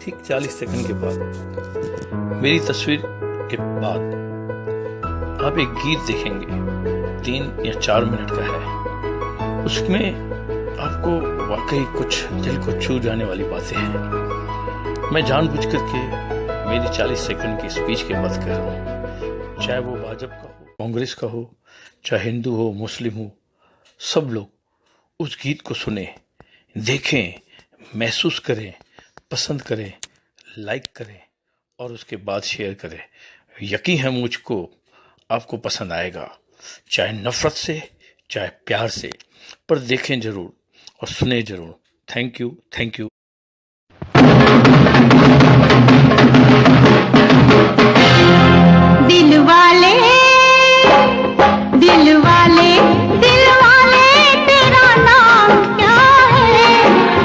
ठीक 40 सेकंड के बाद मेरी तस्वीर के बाद आप एक गीत देखेंगे 3 या 4 मिनट का है। उसमें आपको वाकई कुछ दिल को छू जाने वाली बातें हैं। मैं जानबूझ करके मेरी 40 सेकंड की स्पीच के बात कर रहा हूँ, चाहे वो भाजपा का हो, कांग्रेस का हो, चाहे हिंदू हो, मुस्लिम हो, सब लोग उस गीत को सुने, देखें, महसूस करें, पसंद करें, लाइक करें और उसके बाद शेयर करें। यकीन है मुझको आपको पसंद आएगा, चाहे नफरत से चाहे प्यार से, पर देखें जरूर और सुने जरूर। Thank you, thank you. दिल वाले दिल वाले दिल वाले तेरा नाम क्या है?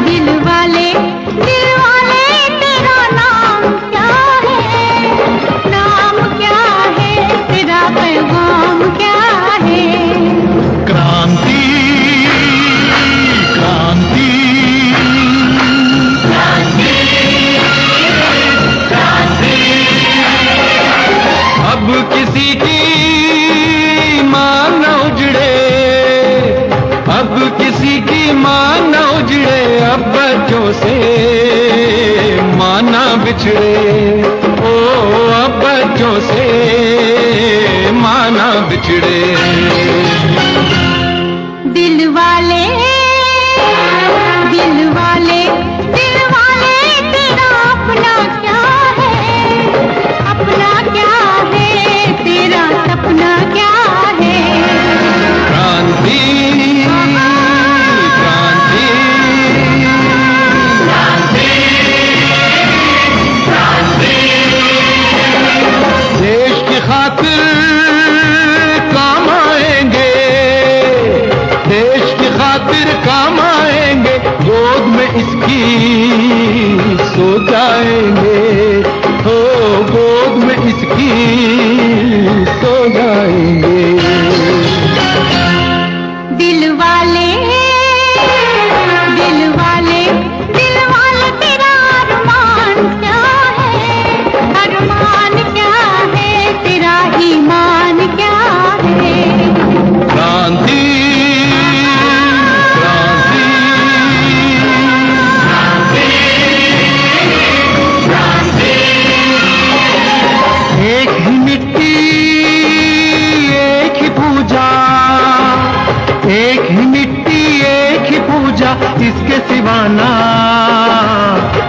दिल वाले तेरा नाम क्या है? नाम क्या है तेरा, पैगाम क्या है? क्रांति क्रांति क्रांति क्रांति। अब किसी की मां न उजड़े, अब किसी की मां न उजड़े, अब बच्चों से मां न बिछड़े। ओ अब बच्चों से मां न बिछड़े। दिल वाले तेरा अपना क्या है? अपना क्या है तेरा, सपना क्या है? क्रांति क्रांति क्रांति क्रांति। देश की खातिर काम आएंगे, देश की खातिर काम आएंगे, गोद में इसकी सो जाएंगे। हो गोद में इसकी सो जाएंगे। दिल वाले तेरा अरमान क्या है? अरमान क्या है तेरा, ईमान क्या है? क्रांति क्रांति क्रांति क्रांति। एक ही मिट्टी एक ही पूजा, एक ही मिट्टी एक ही पूजा, इसके सिवाना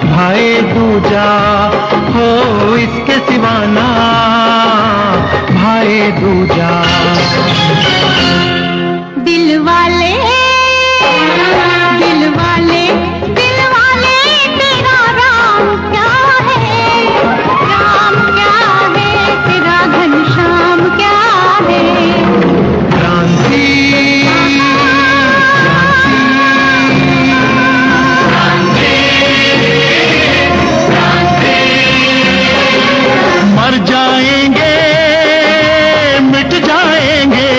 भाई दूजा। हो इसके सिवाना भाई दूजा। दिल वाले तेरा राम क्या है? राम क्या है तेरा, घनश्याम क्या है? क्रांति क्रांति क्रांति। मर जाएंगे मिट जाएंगे,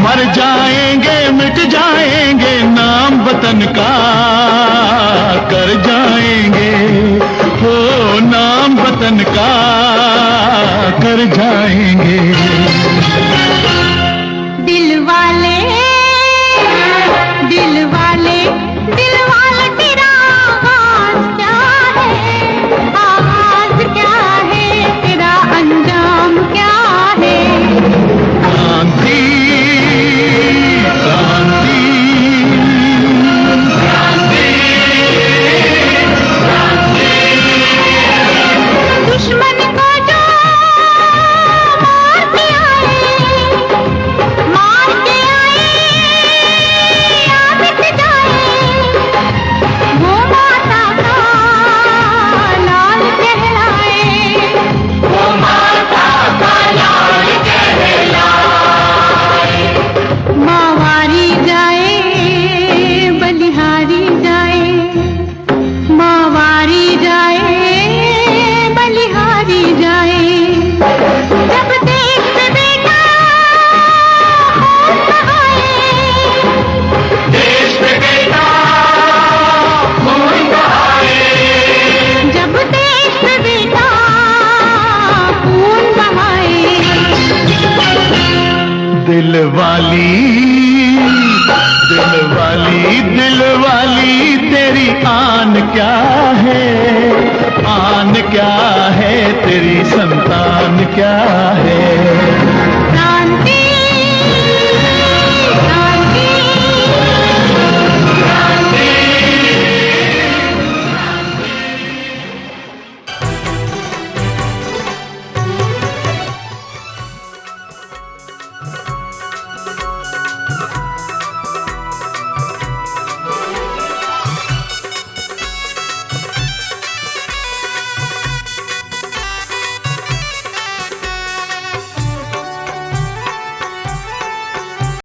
मर जाएंगे मिट जाएंगे, नाम वतन का कर जाएंगे। हो नाम वतन का कर जाएंगे। दिल वाले तेरा आगाज क्या है? आगाज क्या है तेरा, अंजाम क्या है? क्रांति क्रांति क्रांति क्रांति। दुश्मन को जो मार के आए क्या